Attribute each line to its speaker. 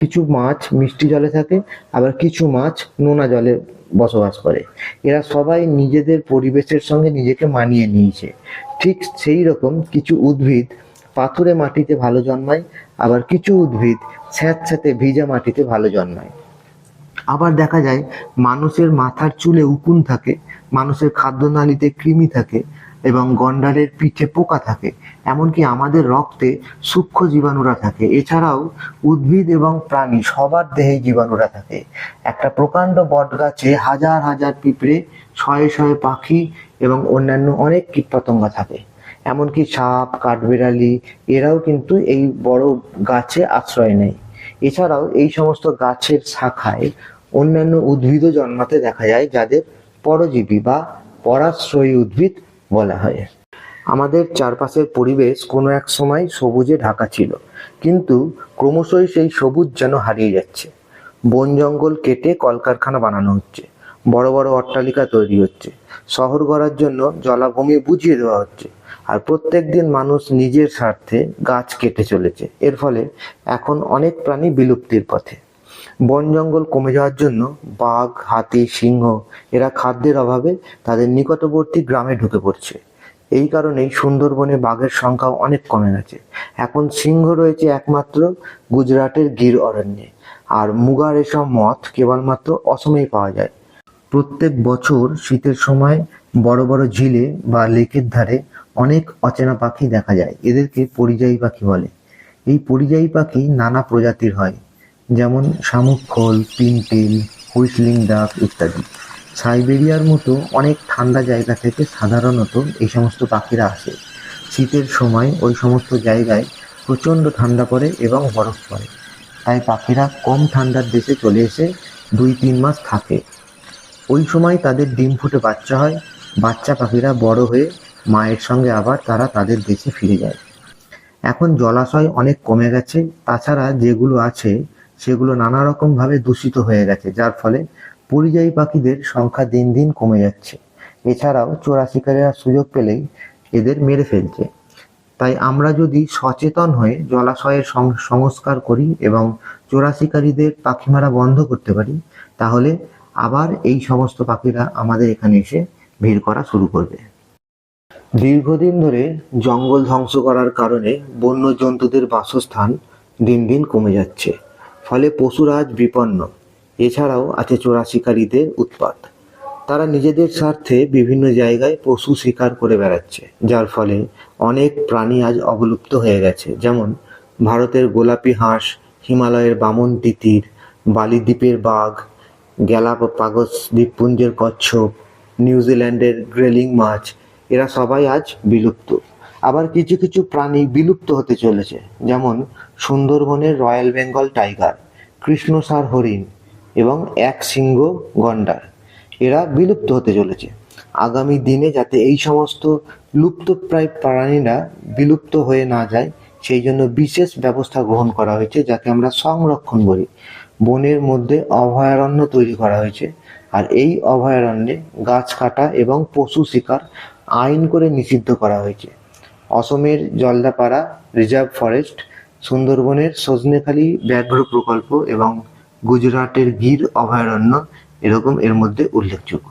Speaker 1: কিছু মাছ মিষ্টি জলে থাকে, আবার কিছু মাছ নোনা জলে বসবাস করে। এরা সবাই নিজেদের পরিবেশের সঙ্গে নিজেকে মানিয়ে নিয়েছে। ঠিক সেই রকম কিছু উদ্ভিদ পাথুরে মাটিতে ভালো জন্মায়, আবার কিছু উদ্ভিদ স্যাঁতস্যাঁতে ভিজা মাটিতে ভালো জন্মায়। আবার দেখা যায় মানুষের মাথার চুলে উকুন থাকে, মানুষের খাদ্যনালীতে কৃমি থাকে এবং গন্ডারের পিঠে পোকা থাকে, এমনকি আমাদের রক্তে সূক্ষ্ম জীবাণুরা থাকে। এছাড়াও উদ্ভিদ এবং প্রাণী সবার দেহেই জীবাণুরা থাকে। একটা প্রকাণ্ড বটগাছে হাজার হাজার পিঁপড়ে, শয়ে শয়ে পাখি এবং অন্যান্য অনেক কীটপতঙ্গ থাকে। এমনকি সাপ, কাঠবিড়ালি এরাও কিন্তু এই বড় গাছে আশ্রয় নেয়। এছাড়াও এই সমস্ত গাছের শাখায় অন্যান্য উদ্ভিদও জন্মাতে দেখা যায়, যাদের পরজীবী বা পরাশ্রয়ী উদ্ভিদ বলা হয়। আমাদের চারপাশের পরিবেশ কোনো এক সময় সবুজে ঢাকা ছিল, কিন্তু ক্রমশই সেই সবুজ যেন হারিয়ে যাচ্ছে। বন জঙ্গল কেটে কলকারখানা বানানো হচ্ছে, বড় বড় অট্টালিকা তৈরি হচ্ছে, শহর গড়ার জন্য জলাভূমি বুঝিয়ে দেওয়া হচ্ছে, আর প্রত্যেক দিন মানুষ নিজের স্বার্থে গাছ কেটে চলেছে। এর ফলে এখন অনেক প্রাণী বিলুপ্তির পথে। বন জঙ্গল কমে যাওয়ার জন্য বাঘ, হাতি, সিংহ এরা খাদ্যের অভাবে তাদের নিকটবর্তী গ্রামে ঢুকে পড়ছে। এই কারণেই সুন্দরবনে বাঘের সংখ্যাও অনেক কমে গেছে। এখন সিংহ রয়েছে একমাত্র গুজরাটের গির অরণ্যে, আর মুগা রেশম মথ কেবলমাত্র অসমেই পাওয়া যায়। প্রত্যেক বছর শীতের সময় বড় বড় ঝিলে বা লেকের ধারে অনেক অচেনা পাখি দেখা যায়। এদেরকে পরিযায়ী পাখি বলে। এই পরিযায়ী পাখি নানা প্রজাতির হয়, যেমন শামুক খোল, পিনপিল, হুইসলিং ডাক ইত্যাদি। সাইবেরিয়ার মতো অনেক ঠান্ডা জায়গা থেকে সাধারণত এই সমস্ত পাখিরা আসে। শীতের সময় ওই সমস্ত জায়গায় প্রচণ্ড ঠান্ডা পড়ে এবং বরফ পড়ে, তাই পাখিরা কম ঠান্ডার দেশে চলে এসে 2-3 মাস থাকে। ওই সময় তাদের ডিম ফুটে বাচ্চা হয়। বাচ্চা পাখিরা বড় হয়ে মায়ের সঙ্গে আবার তারা তাদের দেশে ফিরে যায়। এখন জলাশয় অনেক কমে গেছে, তাছাড়া যেগুলো আছে সেগুলো নানা রকমভাবে দূষিত হয়ে গেছে, যার ফলে পরিযায়ী পাখিদের সংখ্যা দিন দিন কমে যাচ্ছে। এছাড়াও চোরা শিকারীরা সুযোগ পেলেই এদের মেরে ফেলছে। তাই আমরা যদি সচেতন হয়ে জলাশয়ের সংস্কার করি এবং চোরা শিকারীদের পাখি মারা বন্ধ করতে পারি, তাহলে আবার এই সমস্ত পাখিরা আমাদের এখানে এসে ভিড় করা শুরু করবে। দীর্ঘদিন ধরে জঙ্গল ধ্বংস করার কারণে বন্য জন্তুদের বাসস্থান দিন দিন কমে যাচ্ছে, ফলে পশুরা আজ বিপন্ন। এছাড়াও আছে চোরা শিকারীদের উৎপাত। তারা নিজেদের স্বার্থে বিভিন্ন জায়গায় পশু শিকার করে বেড়াচ্ছে, যার ফলে অনেক প্রাণী আজ অবলুপ্ত হয়ে গেছে। যেমন ভারতের গোলাপি হাঁস, হিমালয়ের বামন তিতির, বালি দ্বীপের বাঘ, গ্যালাপাগোস দ্বীপপুঞ্জের কচ্ছপ, নিউজিল্যান্ডের গ্রেলিং মাছ এরা সবাই আজ বিলুপ্ত। আবার কিছু কিছু প্রাণী বিলুপ্ত হতে চলেছে, যেমন সুন্দরবনের রয়্যাল বেঙ্গল টাইগার, কৃষ্ণসার হরিণ এবং এক শৃঙ্গ গন্ডার এরা বিলুপ্ত হতে চলেছে। আগামী দিনে যাতে এই সমস্ত লুপ্তপ্রায় প্রাণীরা বিলুপ্ত হয়ে না যায়, সেই জন্য বিশেষ ব্যবস্থা গ্রহণ করা হয়েছে, যাকে আমরা সংরক্ষণ করি। বনের মধ্যে অভয়ারণ্য তৈরি করা হয়েছে, আর এই অভয়ারণ্যে গাছ কাটা এবং পশু শিকার আইন করে নিষিদ্ধ করা হয়েছে। অসমের জলদাপাড়া রিজার্ভ ফরেস্ট, সুন্দরবনের সজনেখালি ব্যাঘ্র প্রকল্প এবং গুজরাটের গির অভয়ারণ্য এরকম এর মধ্যে উল্লেখযোগ্য।